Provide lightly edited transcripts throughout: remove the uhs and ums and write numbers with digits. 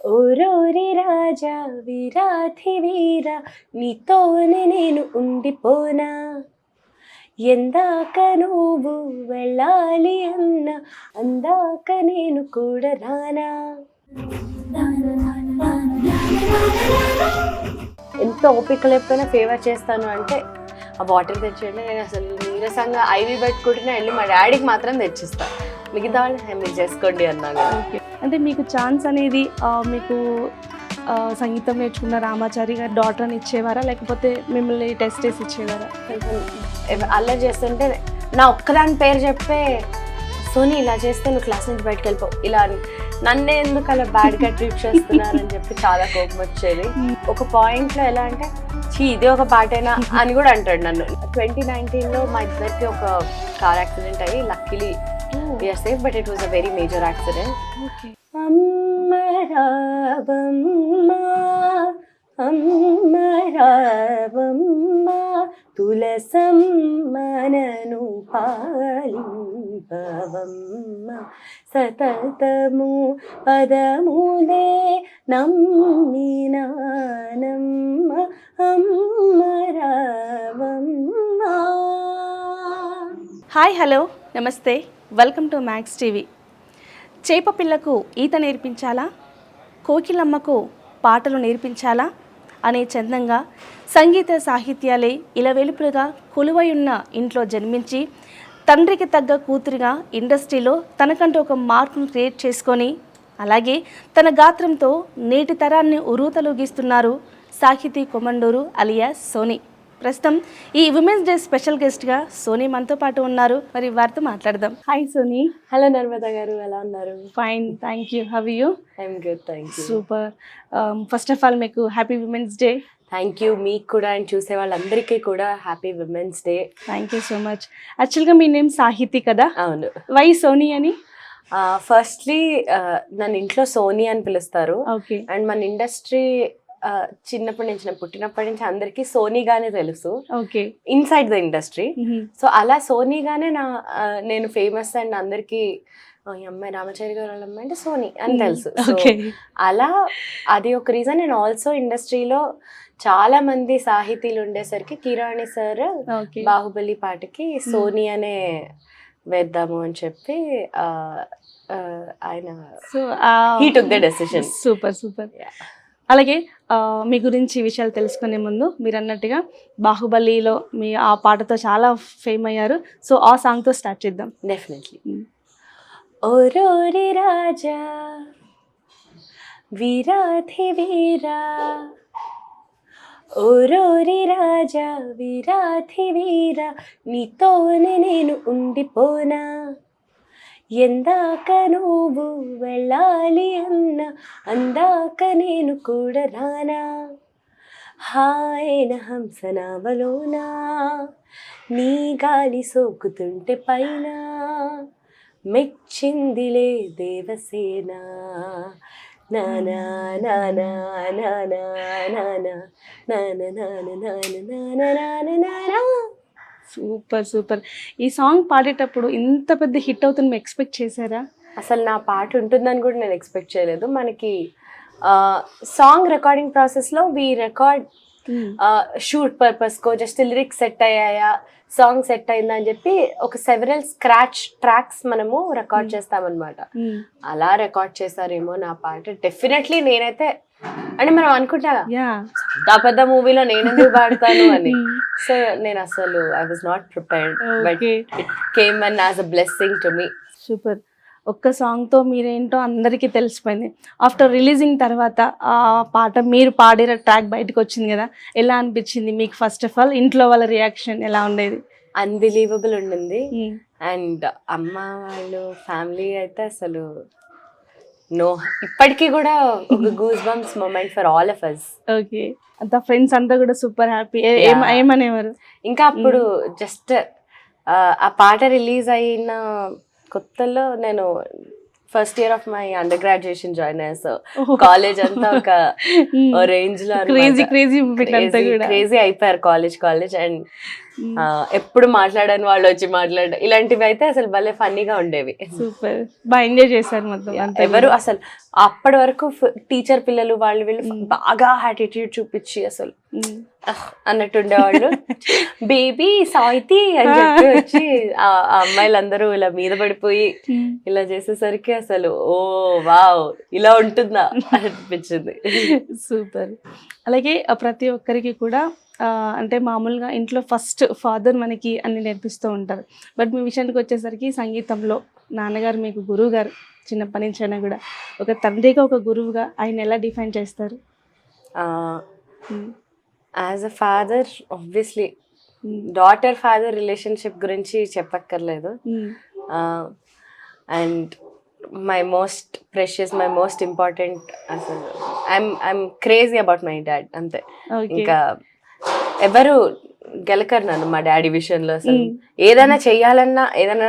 ఓరోరి రాజా వీరాధి వీర నీతోనే నేను ఉండిపోనా ఎందాక నువ్వు వెళ్ళాలి అన్న అందాక నేను కూడా రానా. ఎంత ఓపిక లేకపోయినా ఫేవర్ చేస్తాను అంటే ఆ వాటర్ తెచ్చేయండి. నేను అసలు నీరసంగా ఐవి పెట్టుకుంటూనే వెళ్ళి మా డాడీకి మాత్రం తెచ్చిస్తాను, మిగతా వాళ్ళు మీరు చేసుకోండి అన్నాను. అంటే మీకు ఛాన్స్ అనేది మీకు సంగీతం నేర్చుకున్న రామాచారి గారు డాటర్ అని ఇచ్చేవారా, లేకపోతే మిమ్మల్ని టెస్ట్ చేసి ఇచ్చేవారా? అల్లరి చేస్తుంటే నా ఒక్కదాని పేరు చెప్పే సోనీ ఇలా చేస్తే నువ్వు క్లాస్ నుంచి బయటకు వెళ్ళిపో ఇలా అని, నన్నే ఎందుకు అలా బ్యాడ్గా ట్రీట్ చేస్తున్నారని చెప్పి చాలా కోపం వచ్చేది. ఒక పాయింట్లో ఎలా అంటే ఇది ఒక పాటేనా అని కూడా అంటాడు నన్ను. 2019లో మా ఇద్దరికి ఒక కార్ యాక్సిడెంట్ అయ్యి luckily we are safe, but it was a very major accident. అమ్మ రావమ్మ అమ్మ రావమ్మ తులసమ్మనను పాలింపవమ్మ సతతము పదములే నమ్మినానమ్మ అమ్మ రావమ్మ. హాయ్, హలో, నమస్తే, వెల్కమ్ టు మ్యాక్స్ టీవీ. చేప పిల్లకు ఈత నేర్పించాలా, కోకిలమ్మకు పాటలు నేర్పించాలా అనే చందంగా సంగీత సాహిత్యాలే ఇలవెలుపులుగా కొలువై ఉన్న ఇంట్లో జన్మించి తండ్రికి తగ్గ కూతురిగా ఇండస్ట్రీలో తనకంటూ ఒక మార్కును క్రియేట్ చేసుకొని అలాగే తన గాత్రంతో నేటి తరాన్ని ఉరూతలూగిస్తున్నారు సాహితీ కొమండూరు అలియాస్ సోనీ. ప్రస్తుతం ఈ ఉమెన్స్ డే స్పెషల్ గెస్ట్గా సోనీ మనతో పాటు ఉన్నారు. మరి వారితో మాట్లాడదాం. Hi Sony. Hello Narmada garu, ఎలా ఉన్నారు? Fine, thank you. How are you? I'm good, thank you. Super. First of all మీకు happy women's day. Thank you. మీకు కూడా అండ్ చూసే వాళ్ళందరికీ కూడా happy women's day. Thank you so much. యాక్చువల్గా మీ నేమ్ సాహితీ కదా? అవును. వై సోనీ అని? ఫస్ట్లీ నన్ను ఇంట్లో సోనీ అని పిలుస్తారు. ఓకే. అండ్ మన ఇండస్ట్రీ చిన్నప్పటి నుంచి, నేను పుట్టినప్పటి నుంచి అందరికీ సోనీగానే తెలుసు. Okay. Inside the industry. So అలా సోనీగానే నేను ఫేమస్ అండ్ అందరికీ ఈ అమ్మాయి రామాచారి గారు వాళ్ళ అమ్మాయి అంటే సోనీ అని తెలుసు. సో అలా అది ఒక రీజన్. నేను ఆల్సో ఇండస్ట్రీలో చాలా మంది సాహితీలు ఉండేసరికి కిరాణి సార్ బాహుబలి పాటకి సోనీ అనే వేద్దాము అని చెప్పి ఆయన he took the decision. Super super. అలాగే మీ గురించి విషయాలు తెలుసుకునే ముందు మీరు అన్నట్టుగా బాహుబలిలో మీ ఆ పాటతో చాలా ఫేమ్ అయ్యారు. సో ఆ సాంగ్తో స్టార్ట్ చేద్దాం. డెఫినెట్లీ. ఓరోరి రాజా వీరాధి వీరా ఓరోరి రాజా వీరాధి వీర నీతోనే నేను ఉండిపోనా ఎందాక నువ్వు వెళ్ళాలి అన్న అందాక నేను కూడా రానా హాయన హంసనావలోనా నీ గాలి సోకుతుంటే పైన మెచ్చిందిలే దేవసేన నానా నానా నానా నానా నానా నానా నానా. Super super. ఈ సాంగ్ పాడేటప్పుడు ఇంత పెద్ద హిట్ అవుతుంది మీరు ఎక్స్పెక్ట్ చేశారా? అసలు నా పాట ఉంటుందని కూడా నేను ఎక్స్పెక్ట్ చేయలేదు. మనకి సాంగ్ రికార్డింగ్ ప్రాసెస్లో వి రికార్డ్ షూట్ పర్పస్కో జస్ట్ లిరిక్స్ సెట్ అయ్యాయా, సాంగ్ సెట్ అయిందా అని చెప్పి ఒక సెవెరల్ స్క్రాచ్ ట్రాక్స్ మనము రికార్డ్ చేస్తామన్నమాట. అలా రికార్డ్ చేశారేమో నా పాట. డెఫినెట్లీ నేనైతే అంటే మనం అనుకుంటా ఆ పెద్ద మూవీలో నేను ఎందుకు పాడతాను అని. సో నేను అసలు I was not prepared, but it came and as a blessing to me. Super. ఒక్క సాంగ్తో మీరేంటో అందరికీ తెలిసిపోయింది. ఆఫ్టర్ రిలీజింగ్ తర్వాత ఆ పాట మీరు పాడిన ట్రాక్ బయటకు వచ్చింది కదా, ఎలా అనిపించింది మీకు? ఫస్ట్ ఆఫ్ ఆల్ ఇంట్లో వాళ్ళ రియాక్షన్ ఎలా ఉండేది? అన్బిలీవబుల్ ఉండింది. అండ్ అమ్మ వాళ్ళు ఫ్యామిలీ అయితే అసలు నో, ఇప్పటికీ కూడా ఒక goose bumps moment for all of us. Okay. అంత ఫ్రెండ్స్ అంతా కూడా సూపర్ హ్యాపీ. ఏమనేవారు? ఇంకా అప్పుడు జస్ట్ ఆ పాట రిలీజ్ అయిన కొత్తలో నేను first year of my under graduation join అయ్యా. సో కాలేజ్ అంతా ఒక రేంజ్ లో క్రేజీ అయిపోయారు కాలేజ్. అండ్ ఎప్పుడు మాట్లాడని వాళ్ళు వచ్చి మాట్లాడ ఇలాంటివి అయితే అసలు భలే ఫన్నీగా ఉండేవి. సూపర్, బాగా ఎంజాయ్ చేశారు మొత్తం. ఎవరు అసలు అప్పటి వరకు టీచర్ పిల్లలు వాళ్ళు వీళ్ళు బాగా యాటిట్యూడ్ చూపించి అసలు అన్నట్టు ఉండేవాళ్ళు. బేబీ సాయితి అని చెప్పి వచ్చి ఆ అమ్మాయిలందరూ ఇలా మీద పడిపోయి ఇలా చేసేసరికి అసలు ఓ వావ్ ఇలా ఉంటుందా అనిపించింది. సూపర్. అలాగే ప్రతి ఒక్కరికి కూడా అంటే మామూలుగా ఇంట్లో ఫస్ట్ ఫాదర్ మనకి అన్ని నేర్పిస్తూ ఉంటారు. బట్ మీ విషయానికి వచ్చేసరికి సంగీతంలో నాన్నగారు మీకు గురువు గారు చిన్నప్పటి నుంచి అయినా కూడా. ఒక తండ్రిగా ఒక గురువుగా ఆయన ఎలా డిఫైన్ చేస్తారు? As a father obviously daughter father relationship గురించి చెప్పక్కర్లేదు. And my most precious, my most important, అసలు I'm crazy about my dad అంతే. ఇంకా ఎవరు గెలకరు నన్ను మా డాడీ విషయంలో. అసలు ఏదైనా చెయ్యాలన్నా ఏదైనా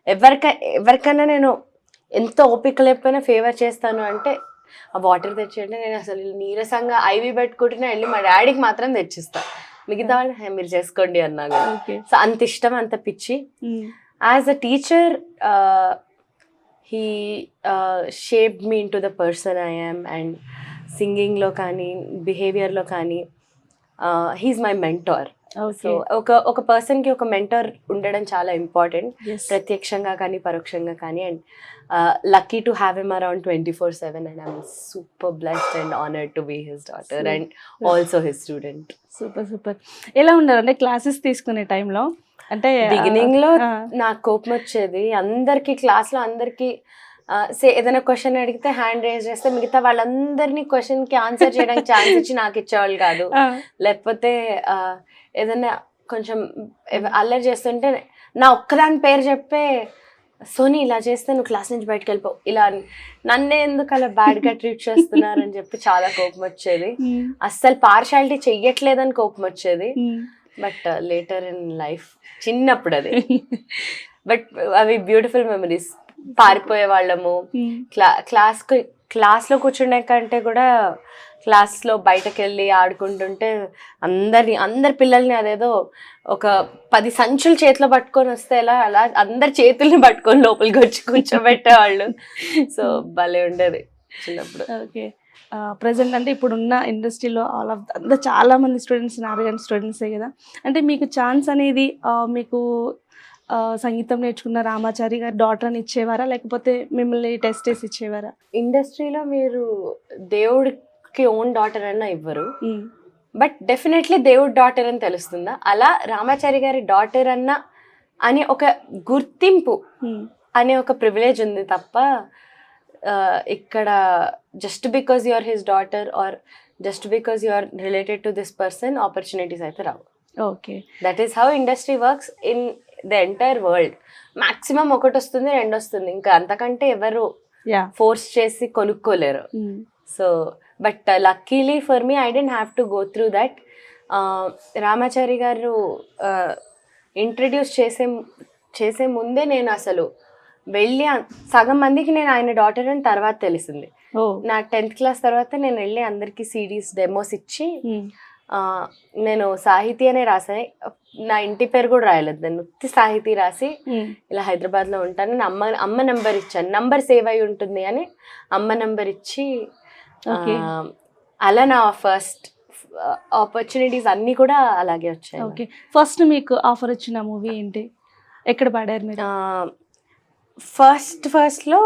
ఎవరికైనా నేను ఎంత ఓపిక లేకపోయినా ఫేవర్ చేస్తాను అంటే ఆ వాటర్ తెచ్చేయండి. నేను అసలు నీరసంగా ఐవి పెట్టుకుంటున్నా వెళ్ళి మా డాడీకి మాత్రం తెచ్చిస్తా, మిగతా వాళ్ళు మీరు చేసుకోండి అన్నా కదా. సో అంత ఇష్టం, అంత పిచ్చి. As a teacher he shaped me into the person I am, and singing lo kani, behavior lo kani, he's my mentor. So ఒక పర్సన్ కి ఒక మెంటర్ ఉండడం చాలా ఇంపార్టెంట్, ప్రత్యక్షంగా కానీ పరోక్షంగా కానీ. And lucky to have him around 24/7 and I'm super blessed and honoured to be his daughter and also his student. Super. ఎలా ఉన్నారు అంటే క్లాసెస్ తీసుకునే టైంలో? అంటే బిగినింగ్ లో నాకు కోపం వచ్చేది. అందరికి క్లాస్ లో అందరికి ఏదైనా క్వశ్చన్ అడిగితే హ్యాండ్ రేజ్ చేస్తే మిగతా వాళ్ళందరినీ క్వశ్చన్ కి ఆన్సర్ చేయడానికి ఛాన్స్ ఇచ్చి నాకు ఇచ్చేవాళ్ళు కాదు. లేకపోతే ఏదైనా కొంచెం అల్లరి చేస్తుంటే నా ఒక్కదాని పేరు చెప్పే సోనీ ఇలా చేస్తే నువ్వు క్లాస్ నుంచి బయటకు వెళ్ళిపో ఇలా నన్నే ఎందుకు అలా బ్యాడ్ గా ట్రీట్ చేస్తున్నారని చెప్పి చాలా కోపం వచ్చేది. అస్సలు పార్షాలిటీ చెయ్యట్లేదని కోపం వచ్చేది. బట్ లేటర్ ఇన్ లైఫ్ చిన్నప్పుడు అది. బట్ అవి బ్యూటిఫుల్ మెమరీస్. పారిపోయే వాళ్ళము క్లాస్లో కూర్చునే కంటే కూడా క్లాస్లో బయటకు వెళ్ళి ఆడుకుంటుంటే అందరి పిల్లల్ని అదేదో ఒక 10 సంచులు చేతిలో పట్టుకొని వస్తే అలా అందరి చేతుల్ని పట్టుకొని లోపలికి వచ్చి కూర్చోబెట్టేవాళ్ళు. సో భలే ఉండేది చిన్నప్పుడు. ఓకే. ప్రజెంట్ అంటే ఇప్పుడున్న ఇండస్ట్రీలో అందరూ చాలా మంది స్టూడెంట్స్ ఆర్గన్ స్టూడెంట్సే కదా. అంటే మీకు ఛాన్స్ అనేది మీకు సంగీతం నేర్చుకున్న రామాచారి గారు డాటర్ అని ఇచ్చేవారా, లేకపోతే మిమ్మల్ని టెస్ట్ చేసి ఇచ్చేవారా? ఇండస్ట్రీలో మీరు దేవుడికి ఓన్ డాటర్ అన్నా ఇవ్వరు, బట్ డెఫినెట్లీ దేవుడి డాటర్ అని తెలుస్తుందా. అలా రామాచారి గారి డాటర్ అన్నా అని ఒక గుర్తింపు అనే ఒక ప్రివిలేజ్ ఉంది తప్ప ఇక్కడ just because you are his daughter or just because you are related to this person opportunities అయితే రావు. Okay, that is how industry works in the entire world. Maximum 1 వస్తుంది 2 వస్తుంది, ఇంకా అంతకంటే ఎవరు ఫోర్స్ చేసి కొనుక్కోలేరు. So but luckily for me I didn't have to go through that. Ramachari garu introduce చేసే ముందే నేను అసలు వెళ్ళి సగం మందికి నేను ఆయన డాటర్ అని తర్వాత తెలిసింది. నా 10th క్లాస్ తర్వాత నేను వెళ్ళి అందరికి సిడీస్ డెమోస్ ఇచ్చి నేను సాహితీ అనే రాసాను. నా ఇంటి పేరు కూడా రాయలేదు, నేను ఉత్తి సాహితీ రాసి ఇలా హైదరాబాద్లో ఉంటాను. అమ్మ నెంబర్ ఇచ్చాను, నంబర్ సేవ్ అయి ఉంటుంది అని అమ్మ నెంబర్ ఇచ్చి అలా నా ఫస్ట్ ఆపర్చునిటీస్ అన్నీ కూడా అలాగే వచ్చాయి. ఓకే, ఫస్ట్ మీకు ఆఫర్ వచ్చిన మూవీ ఏంటి, ఎక్కడ పాడారు మీరు? ఫస్ట్లో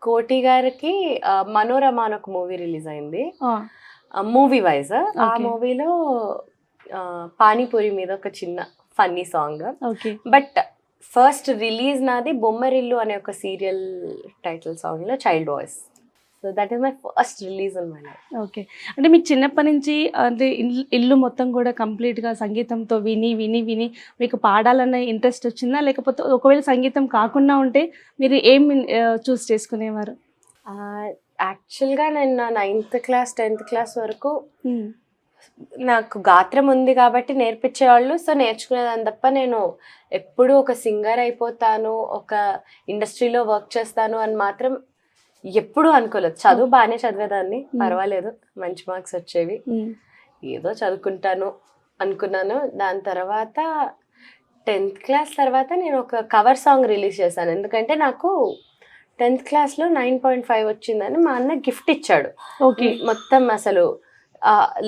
కోటి గారికి మనోరమ అని ఒక మూవీ రిలీజ్ అయింది మూవీ వైజ్. ఆ మూవీలో పానీపూరి మీద ఒక చిన్న funny song. But first release నాది బొమ్మరిల్లు అనే ఒక సీరియల్ టైటిల్ సాంగ్ లో child voice. So that is my first release in my life. Okay, అంటే మీకు చిన్నప్పటి నుంచి అంటే ఇల్లు మొత్తం కూడా కంప్లీట్గా సంగీతంతో విని విని విని మీకు పాడాలన్న ఇంట్రెస్ట్ వచ్చిందా, లేకపోతే ఒకవేళ సంగీతం కాకుండా ఉంటే మీరు ఏం చూస్ చేసుకునేవారు? యాక్చువల్గా నేను నా 9th క్లాస్ 10th క్లాస్ వరకు నాకు గాత్రం ఉంది కాబట్టి నేర్పించేవాళ్ళు, సో నేర్చుకునేదాన్ని తప్ప నేను ఎప్పుడు ఒక సింగర్ అయిపోతాను, ఒక ఇండస్ట్రీలో వర్క్ చేస్తాను అని మాత్రం ఎప్పుడు అనుకోలేదు. చదువు బాగానే చదివేదాన్ని, పర్వాలేదు, మంచి మార్క్స్ వచ్చేవి, ఏదో చదువుకుంటాను అనుకున్నాను. దాని తర్వాత 10th క్లాస్ తర్వాత నేను ఒక కవర్ సాంగ్ రిలీజ్ చేశాను. ఎందుకంటే నాకు 10th క్లాస్లో 9.5 వచ్చిందని మా అన్న గిఫ్ట్ ఇచ్చాడు. ఓకే. మొత్తం అసలు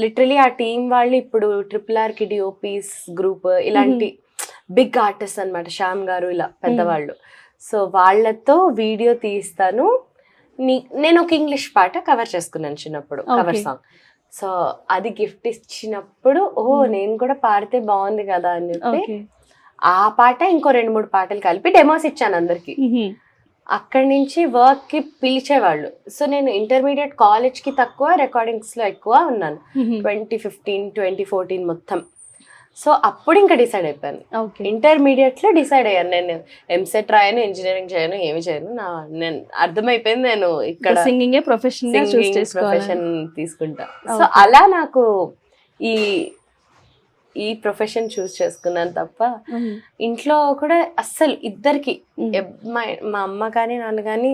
లిటరలీ ఆ టీం వాళ్ళు ఇప్పుడు RRRకి డిఓపీస్ గ్రూప్ ఇలాంటి బిగ్ ఆర్టిస్ట్ అన్నమాట, శ్యామ్ గారు ఇలా పెద్దవాళ్ళు. సో వాళ్ళతో వీడియో తీస్తాను. నేను ఒక ఇంగ్లీష్ పాట కవర్ చేసుకున్నాను చిన్నప్పుడు, కవర్ సాంగ్. సో అది గిఫ్ట్ ఇచ్చినప్పుడు నేను కూడా పాడితే బాగుంది కదా అని చెప్పి ఆ పాట ఇంకో 2-3 పాటలు కలిపి డెమోస్ ఇచ్చాను అందరికి. అక్కడి నుంచి వర్క్ కి పిలిచేవాళ్ళు. సో నేను ఇంటర్మీడియట్ కాలేజ్ కి తక్కువ, రికార్డింగ్స్ లో ఎక్కువ ఉన్నాను 2015 2014 మొత్తం. సో అప్పుడు ఇంకా డిసైడ్ అయిపోయాను. ఇంటర్మీడియట్ లో డిసైడ్ అయ్యాను, నేను ఎంసెట్ రాయను, ఇంజనీరింగ్ చేయను, ఏమి చేయను. నేను అర్థమైపోయింది నేను ఇక్కడ సింగింగ్ ప్రొఫెషన్ తీసుకుంటా. సో అలా నాకు ఈ ప్రొఫెషన్ చూస్ చేసుకున్నాను తప్ప ఇంట్లో కూడా అస్సలు ఇద్దరికి, మా అమ్మ కానీ నాన్న కానీ,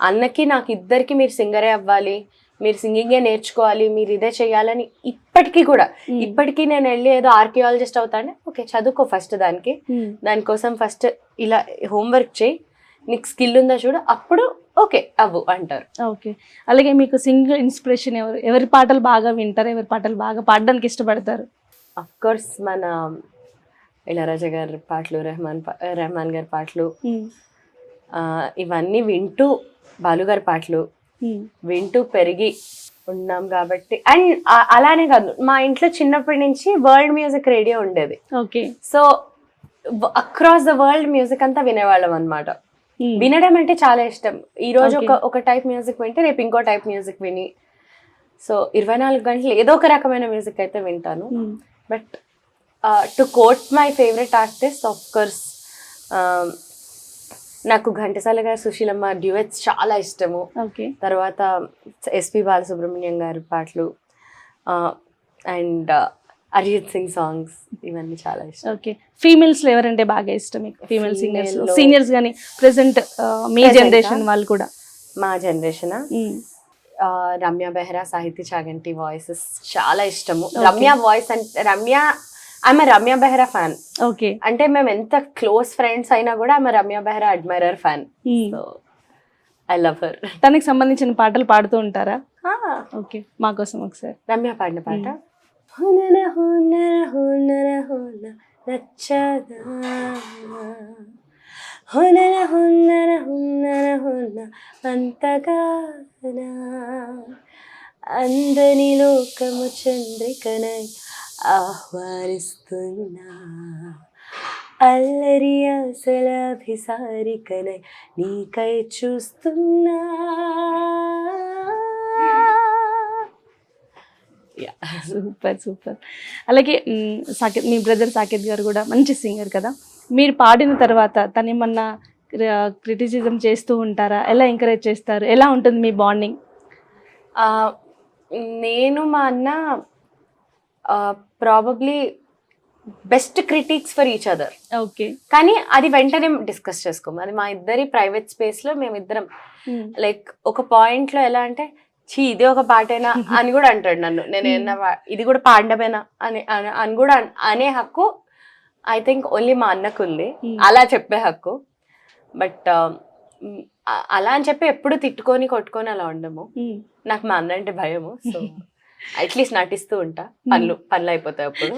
అన్నకి నాకు ఇద్దరికి మీరు సింగరే అవ్వాలి, మీరు సింగింగే నేర్చుకోవాలి, మీరు ఇదే చేయాలని ఇప్పటికీ నేను వెళ్ళి ఏదో ఆర్కియాలజిస్ట్ అవుతానే, ఓకే చదువుకో ఫస్ట్, దానికోసం ఫస్ట్ ఇలా హోంవర్క్ చేయి, నీకు స్కిల్ ఉందా చూడు, అప్పుడు ఓకే అవ్వు అంటారు. ఓకే. అలాగే మీకు సింగర్ ఇన్స్పిరేషన్ ఎవరి పాటలు బాగా వింటారు, ఎవరి పాటలు బాగా పాడడానికి ఇష్టపడతారు? అఫ్ కోర్స్ మన ఇళయరాజా గారి పాటలు, రెహమాన్ గారి పాటలు, ఇవన్నీ వింటూ, బాలు గారి పాటలు వింటూ పెరిగి ఉన్నాం కాబట్టి. అండ్ అలానే కాదు, మా ఇంట్లో చిన్నప్పటి నుంచి వరల్డ్ మ్యూజిక్ రేడియో ఉండేది. Okay. So across the world music అంతా వినేవాళ్ళం అనమాట. వినడం అంటే చాలా ఇష్టం. ఈ రోజు ఒక టైప్ మ్యూజిక్ వింటే రేపు ఇంకో టైప్ మ్యూజిక్ విని, సో 24 గంటలు ఏదో ఒక రకమైన మ్యూజిక్ అయితే వింటాను. But to quote my favourite artist, of course నాకు ఘంటసాల గారు, సుశీలమ్మ డ్యూయెట్స్ చాలా ఇష్టము. తర్వాత ఎస్పి బాలసుబ్రహ్మణ్యం గారి పాటలు అండ్ అరిజిత్ సింగ్ సాంగ్స్, ఇవన్నీ చాలా ఇష్టం. ఓకే. ఫీమేల్స్ లో ఎవరంటే బాగా ఇష్టం మీకు? ఫీమేల్ సింగర్స్, సీనియర్స్ కానీ ప్రెసెంట్ మీ జనరేషన్ వాళ్ళు కూడా? మా జనరేషన్ రమ్య బెహ్రా, సాహితీ చాగంటి వాయిసెస్ చాలా ఇష్టము. రమ్య వాయిస్ అంటే ఆమె రమ్య బెహ్రా ఫ్యాన్. ఓకే. అంటే మేము ఎంత క్లోజ్ ఫ్రెండ్స్ అయినా కూడా ఆమె Ramya Behra admirer fan. So I love her. తనకి సంబంధించిన పాటలు పాడుతూ ఉంటారా? ఓకే, మా కోసం ఒకసారి రమ్య పాడిన పాట. హునన హునన హునన హున నచ్చదా, హునన హునన హునన హున అంతగానా, అందని లోకము చంద్రికనై ఆహ్వానిస్తున్నా, అల్లరి ఆశల అభిసారికనై నీకై చూస్తున్నా. సూపర్. అలాగే సాకేత్, మీ బ్రదర్ సాకేత్ గారు కూడా మంచి సింగర్ కదా. మీరు పాడిన తర్వాత తను ఏమన్నా క్రిటిసిజం చేస్తూ ఉంటారా? ఎలా ఎంకరేజ్ చేస్తారు? ఎలా ఉంటుంది మీ బాండింగ్? నేను మా అన్న probably best critics for each other. Okay. కానీ అది వెంటనే డిస్కస్ చేసుకోము. అది మా ఇద్దరి ప్రైవేట్ స్పేస్ లో మేమిద్దరం లైక్ ఒక పాయింట్ లో ఎలా అంటే, చీ ఇది ఒక పాటేనా అని కూడా అంటాడు నన్ను. నేను ఇది కూడా పాడమేనా అని కూడా అనే హక్కు ఐ థింక్ ఓన్లీ మా అన్నకు ఉంది, అలా చెప్పే హక్కు. బట్ అలా అని చెప్పి ఎప్పుడు తిట్టుకొని కొట్టుకొని అలా ఉండము. నాకు మా అన్న అంటే భయము. సో అట్లీస్ట్ నటిస్తూ ఉంటా, పనులు అయిపోతాయి అప్పుడు.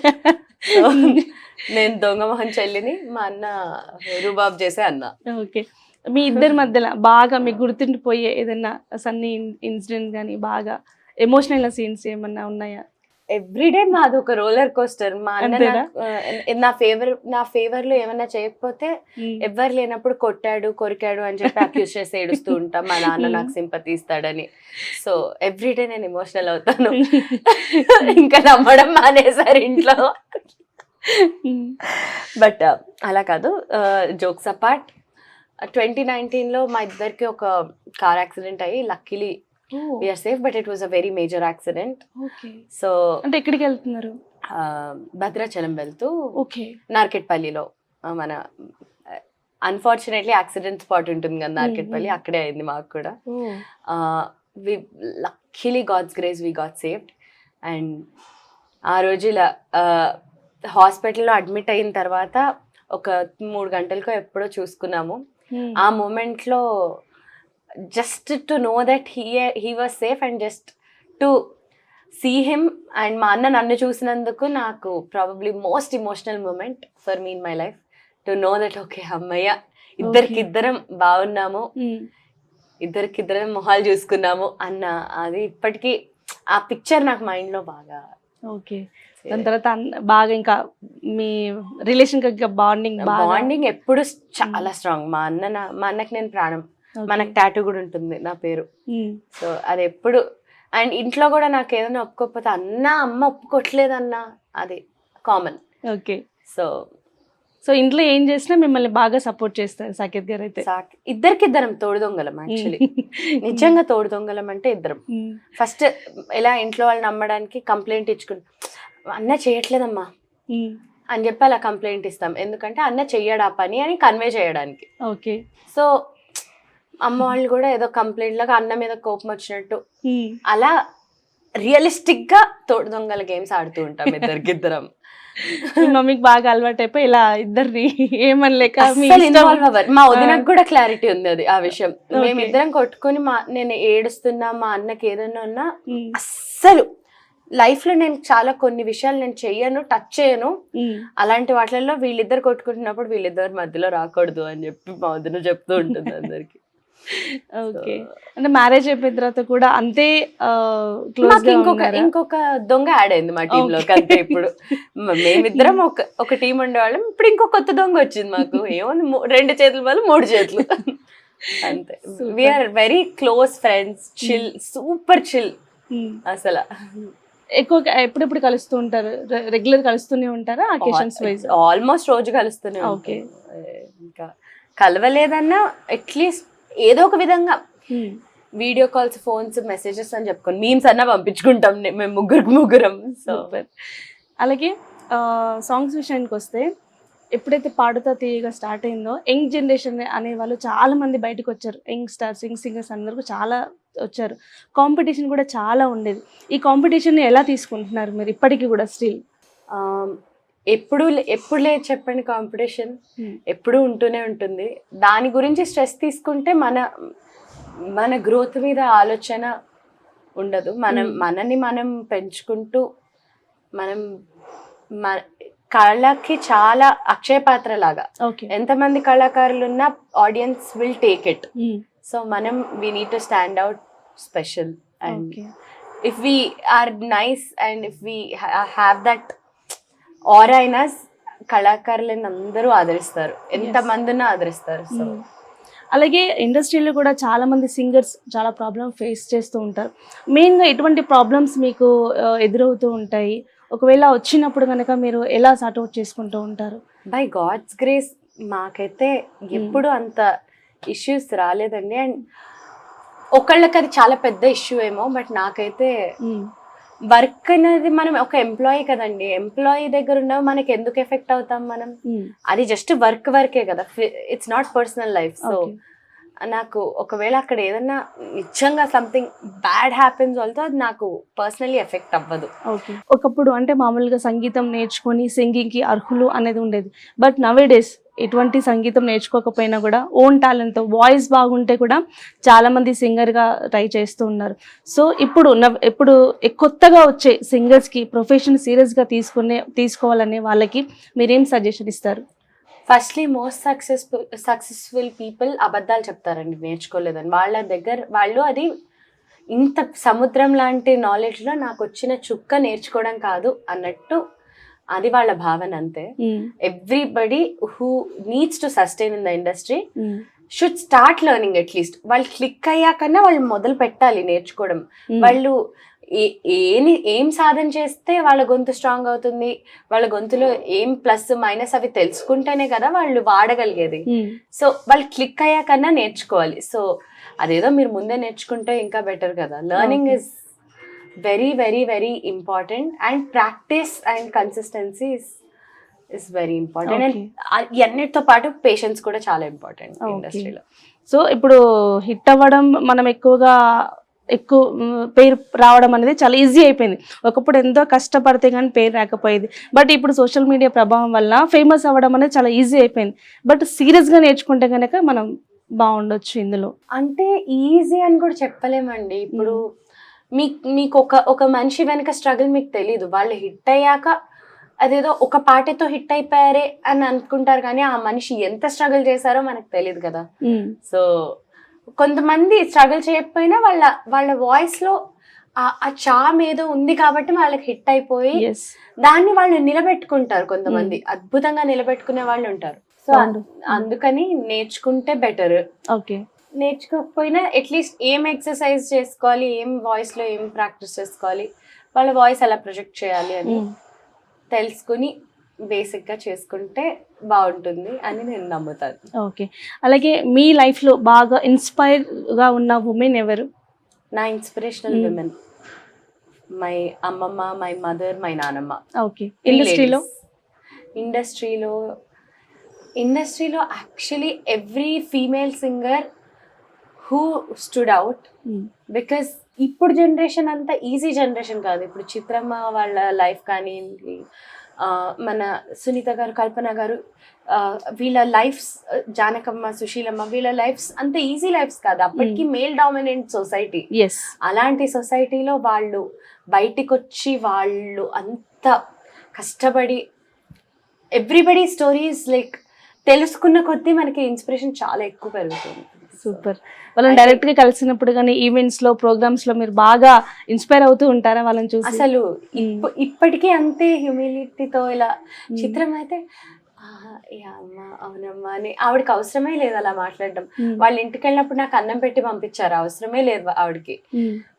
నేను దొంగ మొహన్ చెల్లిని, మా అన్న రూబాబ్ చేసే అన్న. ఓకే. మీ ఇద్దరి మధ్యలో బాగా మీకు గుర్తుండిపోయే ఏదైనా సన్నీ ఇన్సిడెంట్ కానీ బాగా ఎమోషనల్ సీన్స్ ఏమన్నా ఉన్నాయా? ఎవ్రీడే మాది ఒక రోలర్ కోస్టర్. మా అన్న నా ఫేవర్ లో ఏమన్నా చేయకపోతే ఎవరు లేనప్పుడు కొట్టాడు కొరికాడు అని చెప్పి అక్యూజ్ చేసి ఏడుస్తూ ఉంటాం. మా నాన్న నాకు సింపతి ఇస్తాడని. సో ఎవ్రీడే నేను ఎమోషనల్ అవుతాను. ఇంకా నమ్మడం మానేసారు ఇంట్లో. బట్ అలా కాదు, జోక్స్ అపార్ట్, 2019లో మా ఇద్దరికి ఒక కార్ యాక్సిడెంట్ అయ్యి luckily we are safe, but it was a very major accident. Okay. So అంటే ఎక్కడికి వెళ్తున్నారు? భద్రాచలం వెళ్తూ ఓకే. నార్కెట్పల్లిలో మన అన్ఫార్చునేట్లీ యాక్సిడెంట్ స్పాట్ ఉంటుంది కదా నార్కెట్పల్లి, అక్కడే అయింది మాకు కూడా. Luckily god's grace we got saved. And ఆ రోజు ఇలా హాస్పిటల్లో అడ్మిట్ అయిన తర్వాత ఒక 3 గంటలకో ఎప్పుడో చూసుకున్నాము. ఆ మూమెంట్లో just to know that he was safe and just to see him and మా అన్న నన్ను చూసినందుకు నాకు probably most emotional moment for me in my life. To know that okay అమ్మయ్య ఇద్దరికిద్దరం బాగున్నాము, ఇద్దరికిద్దరం మొహాలు చూసుకున్నాము అన్న అది ఇప్పటికీ ఆ పిక్చర్ నాకు మైండ్లో బాగా. ఓకే. దాని తర్వాత బాగా ఇంకా మీ రిలేషన్ బాండింగ్ ఎప్పుడు చాలా స్ట్రాంగ్. మా అన్నకి నేను ప్రాణం. మనకు టాటూ కూడా ఉంటుంది నా పేరు. సో అది ఎప్పుడు, అండ్ ఇంట్లో కూడా నాకు ఏదైనా ఒప్పుకోకపోతే అన్న అమ్మ ఒప్పుకోవట్లేదు అన్న, అది కామన్. ఓకే. సో ఇంట్లో ఏం చేసినా మిమ్మల్ని బాగా సపోర్ట్ చేస్తారు సాకేత్ గారు అయితే. ఇద్దరికిద్దరం తోడు దొంగలం యాక్చువల్లీ. నిజంగా తోడు దొంగలం అంటే ఇద్దరం. ఫస్ట్ ఎలా ఇంట్లో వాళ్ళు నమ్మడానికి కంప్లైంట్ ఇచ్చుకుంటాం, అన్న చేయట్లేదమ్మా అని చెప్పి అలా కంప్లైంట్ ఇస్తాం. ఎందుకంటే అన్న చెయ్యడా పని అని కన్వే చేయడానికి. ఓకే. సో అమ్మ వాళ్ళు కూడా ఏదో కంప్లైంట్ లాగా అన్న మీద కోపం వచ్చినట్టు అలా రియలిస్టిక్ గా తోడు దొంగల గేమ్స్ ఆడుతూ ఉంటాం ఇద్దరికిద్దరం. మమ్మీకి బాగా అలవాటు అయిపోయి ఇలా ఇద్దరిని ఏమనలేక మా వదినకు కూడా క్లారిటీ ఉంది అది ఆ విషయం. మేమిద్దరం కొట్టుకుని నేను ఏడుస్తున్నా, మా అన్నకి ఏదైనా ఉన్నా అస్సలు లైఫ్ లో నేను చాలా కొన్ని విషయాలు నేను చెయ్యను, టచ్ చేయను. అలాంటి వాటిల్లో వీళ్ళిద్దరు కొట్టుకుంటున్నప్పుడు వీళ్ళిద్దరు మధ్యలో రాకూడదు అని చెప్పి మా వదిన చెప్తూ ఉంటుంది అందరికి. ఓకే. అంటే మ్యారేజ్ అయిపోయిన తర్వాత కూడా అంతే ఇంకొక దొంగ యాడ్ అయింది మా టీమ్ లోకి అంతే. ఇప్పుడు మేమిద్దరం ఒక టీం ఉండేవాళ్ళం, ఇప్పుడు ఇంకో కొత్త దొంగ వచ్చింది మాకు. ఏముంది 2 చేతుల వాళ్ళు 3 చేతులు అంతే. We are very close friends, chill, super chill అసలు. ఎక్కువ ఎప్పుడెప్పుడు కలుస్తూ ఉంటారు? రెగ్యులర్ కలుస్తూనే ఉంటారా? అకేషన్స్ వైజ్ ఆల్మోస్ట్ రోజు కలుస్తూనే. ఓకే. ఇంకా కలవలేదన్నా అట్లీస్ట్ ఏదో ఒక విధంగా వీడియో కాల్స్, ఫోన్స్, మెసేజెస్ అని చెప్పుకొని మీమ్స్ అన్నా పంపించుకుంటాం మేము ముగ్గురం. సూపర్. అలాగే సాంగ్స్ విషయానికి వస్తే, ఎప్పుడైతే పాడుతా తీయగా స్టార్ట్ అయిందో యంగ్ జనరేషన్ అనే వాళ్ళు చాలా మంది బయటకు వచ్చారు. యంగ్ స్టార్స్, యంగ్ సింగర్స్ అందరూ చాలా వచ్చారు. కాంపిటీషన్ కూడా చాలా ఉండేది. ఈ కాంపిటీషన్ని ఎలా తీసుకుంటున్నారు మీరు ఇప్పటికీ కూడా స్టిల్? ఎప్పుడు లేదు చెప్పండి, కాంపిటీషన్ ఎప్పుడు ఉంటూనే ఉంటుంది. దాని గురించి స్ట్రెస్ తీసుకుంటే మన గ్రోత్ మీద ఆలోచన ఉండదు. మనని మనం పెంచుకుంటూ కళకి చాలా అక్షయ పాత్ర లాగా. ఎంతమంది కళాకారులు ఉన్నా audience will take it. So we need to stand out special, and if we are nice and if we have that aura in us, కళాకారులను అందరూ ఆదరిస్తారు, ఎంతమందినా ఆదరిస్తారు. సో అలాగే ఇండస్ట్రీలో కూడా చాలా మంది సింగర్స్ చాలా ప్రాబ్లమ్ ఫేస్ చేస్తూ ఉంటారు. మెయిన్గా ఎటువంటి ప్రాబ్లమ్స్ మీకు ఎదురవుతూ ఉంటాయి? ఒకవేళ వచ్చినప్పుడు కనుక మీరు ఎలా సార్ట్ అవుట్ చేసుకుంటూ ఉంటారు? బై గాడ్స్ గ్రేస్ మాకైతే ఎప్పుడు అంత ఇష్యూస్ రాలేదండి. అండ్ ఒకళ్ళకి అది చాలా పెద్ద ఇష్యూ ఏమో, బట్ నాకైతే వర్క్ అనేది, మనం ఒక ఎంప్లాయీ కదండి, ఎంప్లాయీ దగ్గర ఉన్నవి మనకి ఎందుకు ఎఫెక్ట్ అవుతాం మనం? అది జస్ట్ వర్కే కదా, it's not personal life. So నాకు ఒకవేళ అక్కడ ఏదన్నా నిజంగా సంథింగ్ బ్యాడ్ హ్యాపెన్స్ ఆల్సో అది నాకు పర్సనలీ ఎఫెక్ట్ అవ్వదు. ఓకే. ఒకప్పుడు అంటే మామూలుగా సంగీతం నేర్చుకొని సింగింగ్కి అర్హులు అనేది ఉండేది. బట్ నవేడేస్ ఎటువంటి సంగీతం నేర్చుకోకపోయినా కూడా ఓన్ టాలెంట్తో, వాయిస్ బాగుంటే కూడా చాలామంది సింగర్గా ట్రై చేస్తూ ఉన్నారు. సో ఇప్పుడు కొత్తగా వచ్చే సింగర్స్కి ప్రొఫెషన్ సీరియస్గా తీసుకోవాలనే వాళ్ళకి మీరేం సజెషన్ ఇస్తారు? ఫస్ట్లీ మోస్ట్ సక్సెస్ఫుల్ పీపుల్ అబద్ధాలు చెప్తారండి నేర్చుకోలేదని. వాళ్ళు అది ఇంత సముద్రం లాంటి నాలెడ్జ్లో నాకు వచ్చిన చుక్క నేర్చుకోవడం కాదు అన్నట్టు అది వాళ్ళ భావన అంతే. Everybody who needs to sustain in the industry should start learning. At least వాళ్ళు క్లిక్ అయ్యాకన్నా వాళ్ళు మొదలు పెట్టాలి నేర్చుకోవడం. వాళ్ళు ఏం సాధన చేస్తే వాళ్ళ గొంతు స్ట్రాంగ్ అవుతుంది, వాళ్ళ గొంతులో ఏం ప్లస్ మైనస్ అవి తెలుసుకుంటేనే కదా వాళ్ళు వాడగలిగేది. సో వాళ్ళు క్లిక్ అయ్యాకన్నా నేర్చుకోవాలి. సో అదేదో మీరు ముందే నేర్చుకుంటే ఇంకా బెటర్ కదా. Learning is very very very important and practice and consistency is very important. And అన్నిటితో పాటు పేషెన్స్ కూడా చాలా ఇంపార్టెంట్ ఇండస్ట్రీలో. సో ఇప్పుడు హిట్ అవ్వడం, మనం ఎక్కువ పేరు రావడం అనేది చాలా ఈజీ అయిపోయింది. ఒకప్పుడు ఎంతో కష్టపడితే కానీ పేరు రాకపోయేది. బట్ ఇప్పుడు సోషల్ మీడియా ప్రభావం వల్ల ఫేమస్ అవ్వడం అనేది చాలా ఈజీ అయిపోయింది. బట్ సీరియస్గా నేర్చుకుంటే కనుక మనం బాగుండొచ్చు ఇందులో. అంటే ఈజీ అని కూడా చెప్పలేమండి. ఇప్పుడు మీకు ఒక మనిషి వెనక స్ట్రగుల్ మీకు తెలీదు. వాళ్ళు హిట్ అయ్యాక అదేదో ఒక పాటతో హిట్ అయిపోయారే అని అనుకుంటారు, కానీ ఆ మనిషి ఎంత స్ట్రగుల్ చేశారో మనకు తెలియదు కదా. సో కొంతమంది స్ట్రగుల్ చేయకపోయినా వాళ్ళ వాయిస్ లో ఆ చామ్ ఏదో ఉంది కాబట్టి వాళ్ళకి హిట్ అయిపోయి దాన్ని వాళ్ళు నిలబెట్టుకుంటారు. కొంతమంది అద్భుతంగా నిలబెట్టుకునే వాళ్ళు ఉంటారు. సో అందుకని నేర్చుకుంటే బెటర్. ఓకే, నేర్చుకోకపోయినా అట్లీస్ట్ ఏం ఎక్సర్సైజ్ చేసుకోవాలి, ఏం వాయిస్ లో ఏం ప్రాక్టీస్ చేసుకోవాలి, వాళ్ళ వాయిస్ ఎలా ప్రొజెక్ట్ చేయాలి అని తెలుసుకుని బేసిక్ గా చేసుకుంటే బాగుంటుంది అని నేను నమ్ముతాను. ఓకే, అలాగే మీ లైఫ్ లో బాగా ఇన్స్పైర్ గా ఉన్న ఉమెన్ ఎవరు? నా ఇన్స్పిరేషనల్ విమెన్ మై అమ్మమ్మ, మై మదర్, మై నానమ్మ. ఓకే, ఇండస్ట్రీలో actually every female singer who stood out, because ఇప్పుడు జనరేషన్ అంతా ఈజీ జనరేషన్ కాదు. ఇప్పుడు చిత్రమ్మ వాళ్ళ లైఫ్ కానీ, మన సునీత గారు, కల్పన గారు, వీళ్ళ లైఫ్స్, జానకమ్మ, సుశీలమ్మ, వీళ్ళ లైఫ్స్ అంత ఈజీ లైఫ్స్ కాదు. అప్పటికి మేల్ డామినెంట్ సొసైటీ. అలాంటి సొసైటీలో వాళ్ళు బయటికి వచ్చి వాళ్ళు అంత కష్టపడి ఎవ్రీబడి స్టోరీస్ లైక్ తెలుసుకున్న కొద్దీ మనకి ఇన్స్పిరేషన్ చాలా ఎక్కువ పెరుగుతుంది. సూపర్. వాళ్ళని డైరెక్ట్ గా కలిసినప్పుడు కానీ ఈవెంట్స్ లో, ప్రోగ్రామ్స్ లో మీరు బాగా ఇన్స్పైర్ అవుతూ ఉంటారా వాళ్ళని చూసి? అసలు ఇప్పటికీ అంతే హ్యూమిలిటీతో ఇలా చిత్రం అయితే అమ్మా అవునమ్మా అని ఆవిడకి అవసరమే లేదు అలా మాట్లాడడం. వాళ్ళ ఇంటికి వెళ్ళినప్పుడు నాకు అన్నం పెట్టి పంపించారు, అవసరమే లేదు ఆవిడకి.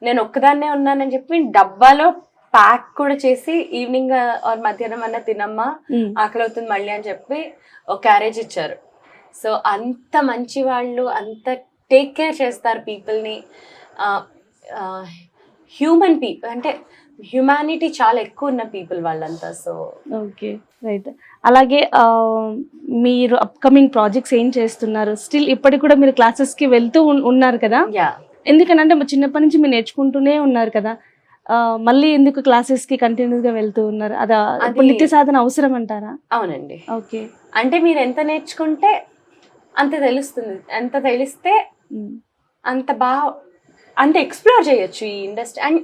నేను ఒక్కదాన్నే ఉన్నానని చెప్పి డబ్బాలో ప్యాక్ కూడా చేసి ఈవినింగ్ ఆర్ మధ్యాహ్నం అన్న తినమ్మా, ఆకలి అవుతుంది మళ్ళీ అని చెప్పి ఒక క్యారేజ్ ఇచ్చారు. సో అంత మంచి వాళ్ళు, అంత టేక్ కేర్ చేస్తారు పీపుల్ని. హ్యూమన్ పీపుల్ అంటే హ్యుమానిటీ చాలా ఎక్కువ ఉన్న పీపుల్ వాళ్ళంతా. So okay, right. అలాగే మీరు అప్కమింగ్ ప్రాజెక్ట్స్ ఏం చేస్తున్నారు? స్టిల్ ఇప్పటికి కూడా మీరు క్లాసెస్కి వెళ్తూ ఉన్నారు కదా? ఎందుకంటే చిన్నప్పటి నుంచి మీరు నేర్చుకుంటూనే ఉన్నారు కదా, మళ్ళీ ఎందుకు క్లాసెస్కి కంటిన్యూస్గా వెళ్తూ ఉన్నారు? అది నిత్య సాధన అవసరం అంటారా? అవునండి. ఓకే, అంటే మీరు ఎంత నేర్చుకుంటే అంత తెలుస్తుంది, ఎంత తెలిస్తే అంత ఎక్స్ప్లోర్ చేయొచ్చు ఈ ఇండస్ట్రీ. అండ్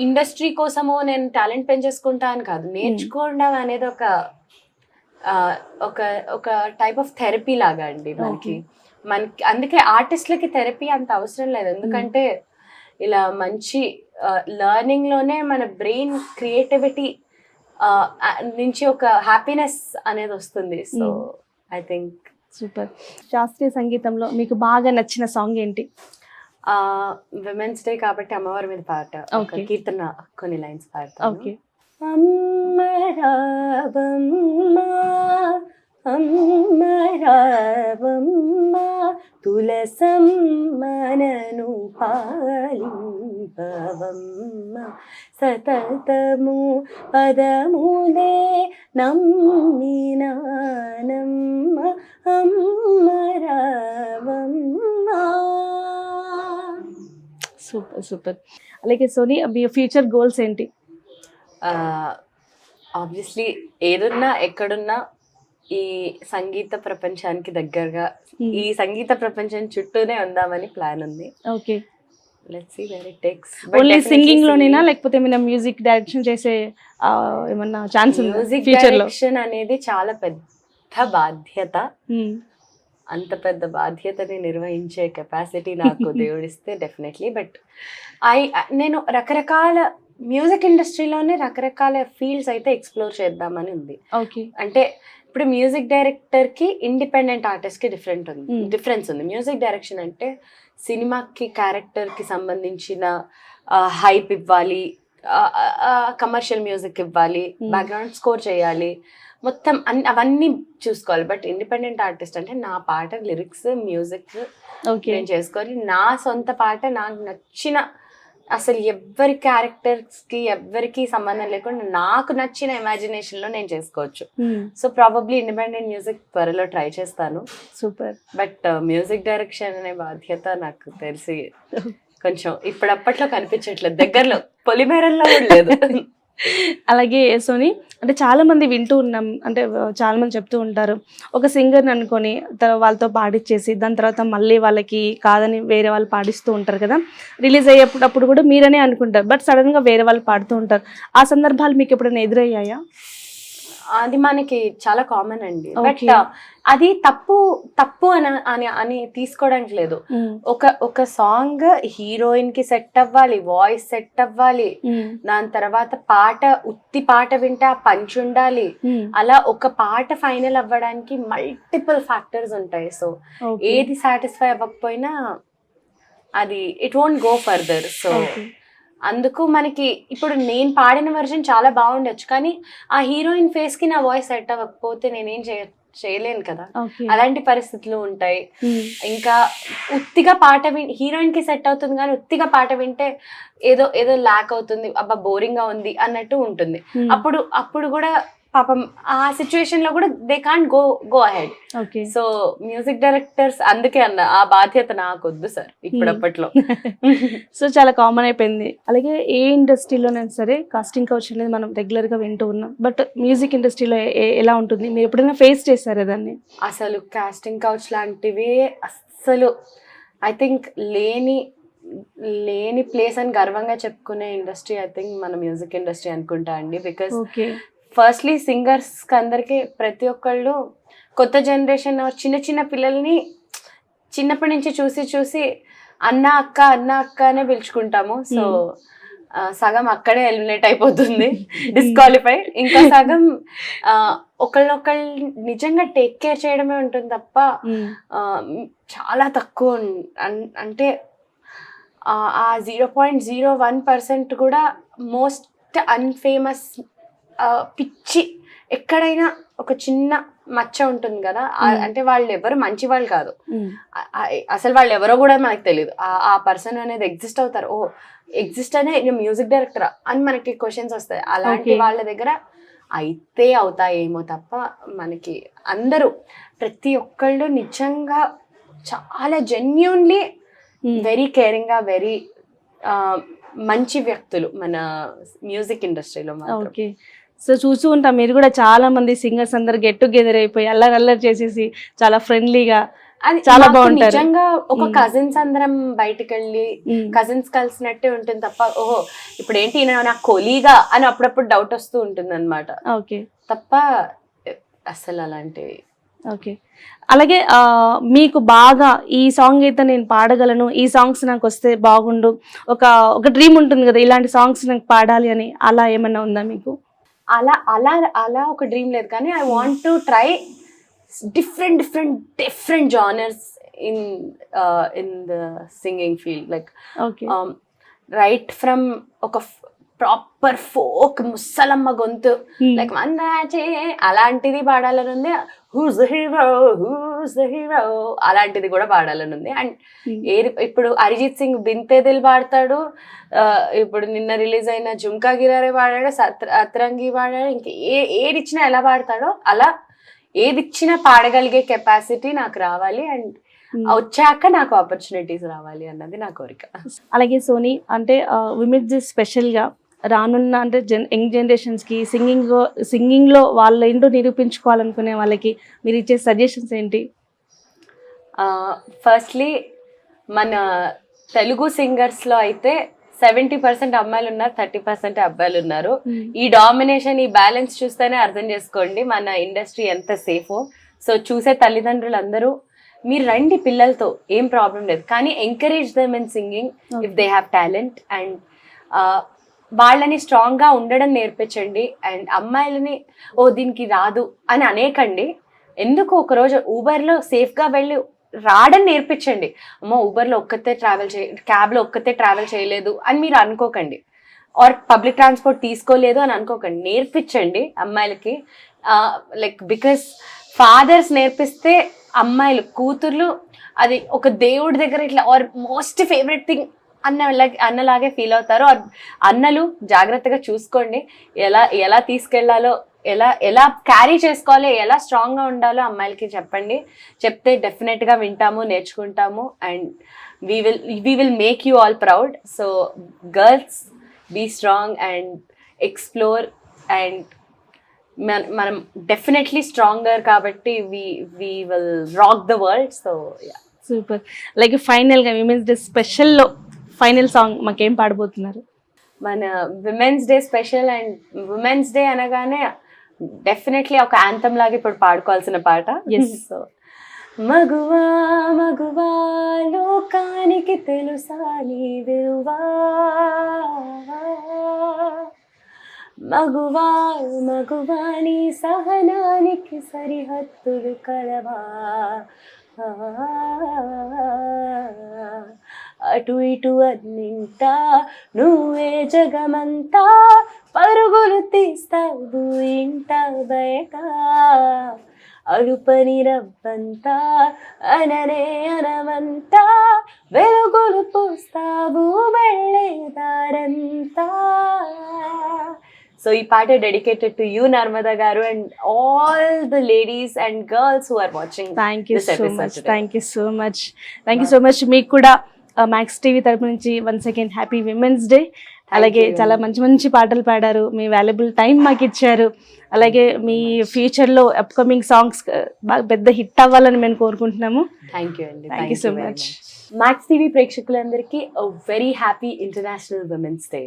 ఇండస్ట్రీ కోసమో నేను టాలెంట్ పెంచేసుకుంటా అని కాదు, నేర్చుకోవడం అనేది ఒక టైప్ ఆఫ్ థెరపీ లాగా అండి మనకి. అందుకే ఆర్టిస్ట్లకి థెరపీ అంత అవసరం లేదు, ఎందుకంటే ఇలా మంచి లెర్నింగ్ లోనే మన బ్రెయిన్ క్రియేటివిటీ నుంచి ఒక హ్యాపీనెస్ అనేది వస్తుంది. So I think. సూపర్. శాస్త్రీయ సంగీతంలో మీకు బాగా నచ్చిన సాంగ్ ఏంటి? విమెన్స్ డే కాబట్టి అమ్మవారి మీద పాట, కీర్తన కొన్ని లైన్స్ పాడతాను. ఓకే. అమ్మ రావమ్మ అమ్మ రావమ్మ తులసమ్మనను పాలింపవమ్మ సతతము పదములే నమ్మినానమ్మ అమ్మ రావమ్మ. Super super. అలాగే సోని, మీ ఫ్యూచర్ గోల్స్ ఏంటి? ఆబ్వియస్లీ ఏదున్నా ఎక్కడున్నా ఈ సంగీత ప్రపంచానికి దగ్గరగా, ఈ సంగీత ప్రపంచం చుట్టూనే ఉందామని ప్లాన్ ఉంది. Okay, let's see where it takes. Only singing లోనేనా, లేకపోతే ఏమైనా మ్యూజిక్ డైరెక్షన్ చేసే ఏమన్నా ఛాన్స్ ఉందా? మ్యూజిక్ డైరెక్షన్ అనేది చాలా పెద్ద బాధ్యత. అంత పెద్ద బాధ్యతని నిర్వహించే కెపాసిటీ నాకు దేవుడిస్తే డెఫినెట్లీ. బట్ నేను రకరకాల మ్యూజిక్ ఇండస్ట్రీలోనే రకరకాల ఫీల్డ్స్ అయితే ఎక్స్ప్లోర్ చేద్దామని ఉంది. ఓకే, అంటే ఇప్పుడు మ్యూజిక్ డైరెక్టర్ కి ఇండిపెండెంట్ ఆర్టిస్ట్ కి డిఫరెన్స్ ఉంది. మ్యూజిక్ డైరెక్షన్ అంటే సినిమాకి క్యారెక్టర్కి సంబంధించిన హైప్ ఇవ్వాలి, కమర్షియల్ మ్యూజిక్ ఇవ్వాలి, బ్యాక్గ్రౌండ్ స్కోర్ చేయాలి, మొత్తం అవన్నీ చూసుకోవాలి. బట్ ఇండిపెండెంట్ ఆర్టిస్ట్ అంటే నా పాట లిరిక్స్ మ్యూజిక్ నేను చేసుకొని నా సొంత పాట నాకు నచ్చిన, అసలు ఎవరి క్యారెక్టర్స్కి ఎవరికి సంబంధం లేకుండా నాకు నచ్చిన ఇమాజినేషన్లో నేను చేసుకోవచ్చు. సో ప్రాబబ్లీ ఇండిపెండెంట్ మ్యూజిక్ త్వరలో ట్రై చేస్తాను. సూపర్. బట్ మ్యూజిక్ డైరెక్షన్ అనే బాధ్యత నాకు తెలిసి కొంచెం ఇప్పుడప్పట్లో కనిపించట్లేదు, దగ్గరలో పొలిమేరల్లో కూడా లేదు. అలాగే సోని, అంటే చాలా మంది వింటూ ఉన్నాం, అంటే చాలా మంది చెప్తూ ఉంటారు, ఒక సింగర్ని అనుకొని వాళ్ళతో పాడిచ్చేసి దాని తర్వాత మళ్ళీ వాళ్ళకి కాదని వేరే వాళ్ళు పాడిస్తూ ఉంటారు కదా, రిలీజ్ అయ్యేటప్పుడు కూడా మీరనే అనుకుంటారు, బట్ సడన్గా వేరే వాళ్ళు పాడుతూ ఉంటారు. ఆ సందర్భాలు మీకు ఎప్పుడైనా ఎదురయ్యాయా? అది మనకి చాలా కామన్ అండి. బట్ అది తప్పు అని తీసుకోవడానికి లేదు. ఒక సాంగ్ హీరోయిన్ కి సెట్ అవ్వాలి, వాయిస్ సెట్ అవ్వాలి, దాని తర్వాత ఉత్తి పాట వింటే ఆ పంచ్ ఉండాలి, అలా ఒక పాట ఫైనల్ అవ్వడానికి మల్టిపుల్ ఫ్యాక్టర్స్ ఉంటాయి. సో ఏది సాటిస్ఫై అవ్వకపోయినా అది it won't go further. So అందుకు మనకి ఇప్పుడు నేను పాడిన వర్జన్ చాలా బాగుండొచ్చు, కానీ ఆ హీరోయిన్ ఫేస్ కి నా వాయిస్ సెట్ అవ్వకపోతే నేనేం చేయలేను కదా. అలాంటి పరిస్థితులు ఉంటాయి. ఇంకా ఉత్తిగా పాట హీరోయిన్ కి సెట్ అవుతుంది కానీ ఉత్తిగా పాట వింటే ఏదో ల్యాక్ అవుతుంది, అబ్బా బోరింగ్ గా ఉంది అన్నట్టు ఉంటుంది. అప్పుడు కూడా పాపం ఆ సిచ్యువేషన్ లో కూడా they can't go ahead. So music directors అందుకే అన్న ఆ బాధ్యత నాకొద్దు సార్ ఇప్పుడప్పట్లో. సో చాలా కామన్ అయిపోయింది. అలాగే ఏ ఇండస్ట్రీలోనైనా సరే కాస్టింగ్ కౌచ్ అనేది మనం రెగ్యులర్ గా వింటూ ఉన్నాం, బట్ మ్యూజిక్ ఇండస్ట్రీలో ఎలా ఉంటుంది? మీరు ఎప్పుడైనా ఫేస్ చేశారా దాన్ని? అసలు కాస్టింగ్ కౌచ్ లాంటివి అస్సలు ఐ థింక్ లేని ప్లేస్ అని గర్వంగా చెప్పుకునే ఇండస్ట్రీ ఐ థింక్ మన మ్యూజిక్ ఇండస్ట్రీ అనుకుంటా అండి. బికాస్ ఫస్ట్లీ సింగర్స్ అందరికి ప్రతి ఒక్కళ్ళు కొత్త జనరేషన్ చిన్న పిల్లల్ని చిన్నప్పటి నుంచి చూసి అన్న అక్క అనే పిలుచుకుంటాము. సో సగం అక్కడే ఎలిమినేట్ అయిపోతుంది, డిస్క్వాలిఫై. ఇంకా సగం ఒకళ్ళొకళ్ళు నిజంగా టేక్ కేర్ చేయడమే ఉంటుంది తప్ప చాలా తక్కువ. అంటే ఆ 0.01% కూడా మోస్ట్ అన్ఫేమస్ పిచ్చి ఎక్కడైనా ఒక చిన్న మచ్చ ఉంటుంది కదా, అంటే వాళ్ళు ఎవరు మంచి వాళ్ళు కాదు, అసలు వాళ్ళు ఎవరో కూడా మనకు తెలియదు. ఆ పర్సన్ అనేది ఎగ్జిస్ట్ అవుతారు, ఎగ్జిస్ట్ అనే మ్యూజిక్ డైరెక్టర్ అని మనకి క్వశ్చన్స్ వస్తాయి. అలాంటి వాళ్ళ దగ్గర అయితే అవుతాయేమో తప్ప మనకి అందరూ ప్రతి ఒక్కళ్ళు నిజంగా చాలా జెన్యూన్లీ వెరీ కేరింగ్ గా వెరీ మంచి వ్యక్తులు మన మ్యూజిక్ ఇండస్ట్రీలో. ఓకే. సో చూస్తూ ఉంటాం మీరు కూడా చాలా మంది సింగర్స్ అందరు గెట్ టుగెదర్ అయిపోయి అల్లరి చేసేసి చాలా ఫ్రెండ్లీగా చాలా బాగుంటారు. నిజంగా ఒక కజిన్స్ అందరం బయటకు వెళ్ళి కజిన్స్ కలిసినట్టే ఉంటుంది తప్ప ఓహో ఇప్పుడు ఏంటి నా కొలీగా అని అప్పుడప్పుడు డౌట్ వస్తూ ఉంటుంది అనమాట. ఓకే. తప్ప అసలు అలాంటివి. ఓకే. అలాగే మీకు బాగా ఈ సాంగ్ అయితే నేను పాడగలను, ఈ సాంగ్స్ నాకు వస్తే బాగుండు, ఒక డ్రీమ్ ఉంటుంది కదా ఇలాంటి సాంగ్స్ నాకు పాడాలి అని, అలా ఏమన్నా ఉందా మీకు? అలా ఒక డ్రీమ్ లేదు, కానీ I want to try different genres in the singing field, like right from oka proper folk musalamma gontu like mandache alantidi paadalanunde, who's the hero alantidi kuda paadalanunde. And ippudu Arijit Singh binte dil paadtadu, ippudu ninna release aina jhumka girare paadadu, atrangi paadadu, inka ఏది ఇచ్చినా ఎలా పాడతాడో అలా ఏది ఇచ్చినా పాడగలిగే capacity నాకు రావాలి. And వచ్చాక నాకు ఆపర్చునిటీస్ రావాలి అన్నది నా కోరిక. అలాగే సోని, అంటే విమెన్స్ డే స్పెషల్గా రానున్న అంటే యంగ్ జనరేషన్స్కి సింగింగ్లో వాళ్ళ ఏంటో నిరూపించుకోవాలనుకునే వాళ్ళకి మీరు ఇచ్చే సజెషన్స్ ఏంటి? ఫస్ట్లీ మన తెలుగు సింగర్స్లో అయితే 70% అమ్మాయిలు ఉన్నారు, 30% అబ్బాయిలు ఉన్నారు. ఈ డామినేషన్, ఈ బ్యాలెన్స్ చూస్తేనే అర్థం చేసుకోండి మన ఇండస్ట్రీ ఎంత సేఫో. సో చూసే తల్లిదండ్రులు అందరూ మీరు రండి పిల్లలతో, ఏం ప్రాబ్లం లేదు, కానీ encourage them in singing if they have talent. And వాళ్ళని స్ట్రాంగ్గా ఉండడం నేర్పించండి. అండ్ అమ్మాయిలని దీనికి రాదు అని అనేకండి. ఎందుకు ఒకరోజు ఊబర్లో సేఫ్గా వెళ్ళి రావడం నేర్పించండి. అమ్మో ఊబర్లో క్యాబ్లో ఒక్కతే ట్రావెల్ చేయలేదు అని మీరు అనుకోకండి, ఆర్ పబ్లిక్ ట్రాన్స్పోర్ట్ తీసుకోలేదు అని అనుకోకండి. నేర్పించండి అమ్మాయిలకి. లైక్ బికాస్ ఫాదర్స్ నేర్పిస్తే అమ్మాయిలు కూతుర్లు అది ఒక దేవుడి దగ్గర ఇట్లా ఆర్ మోస్ట్ ఫేవరెట్ థింగ్ అన్నలాగే ఫీల్ అవుతారు. ఆర్ అన్నలు జాగ్రత్తగా చూసుకోండి, ఎలా తీసుకెళ్లాలో, ఎలా క్యారీ చేసుకోవాలో, ఎలా స్ట్రాంగ్గా ఉండాలో అమ్మాయిలకి చెప్పండి. చెప్తే డెఫినెట్గా వింటాము, నేర్చుకుంటాము, and we will make you all proud. So girls, be strong and explore, and మనం డెఫినెట్లీ స్ట్రాంగర్ కాబట్టి we will rock the world. So super. Like ఫైనల్గా విమెన్స్ డే స్పెషల్లో ఫైనల్ సాంగ్ మాకేం పాడబోతున్నారు? మన women's day special, and women's day అనగానే definitely ఒక anthem లాగా ఇప్పుడు పాడుకోవాల్సిన పాట. సో మగువా మగువా లోకానికి తెలుసా నీ విలువా, మగువా మగువా నీ సహనానికి సరిహద్దులు కలవా, అటు ఇటు అన్నింటా నువ్వే జగమంతా, పరుగులు తీస్తావు ఇంట బయట, అలుపని రవ్వంతా అననే అనవంతా, వెలుగులు పూస్తావు వెళ్ళేదారంతా. సో ఈ పాట డెడికేటెడ్ టు యూ నర్మదా గారు and all the ladies and girls who are watching. Thank you so much, thank you so much, thank you so much. మీకు కూడా మ్యాక్స్ టీవీ తరపు నుంచి once again happy women's day. అలాగే చాలా మంచి మంచి పాటలు పాడారు, మీ వాల్యుబుల్ టైం మాకు ఇచ్చారు. అలాగే మీ ఫ్యూచర్లో అప్కమింగ్ సాంగ్స్ బాగా పెద్ద హిట్ అవ్వాలని మేము కోరుకుంటున్నాము. థ్యాంక్ యూ అండి, thank you so much. Max TV ప్రేక్షకులందరికీ very happy international women's day.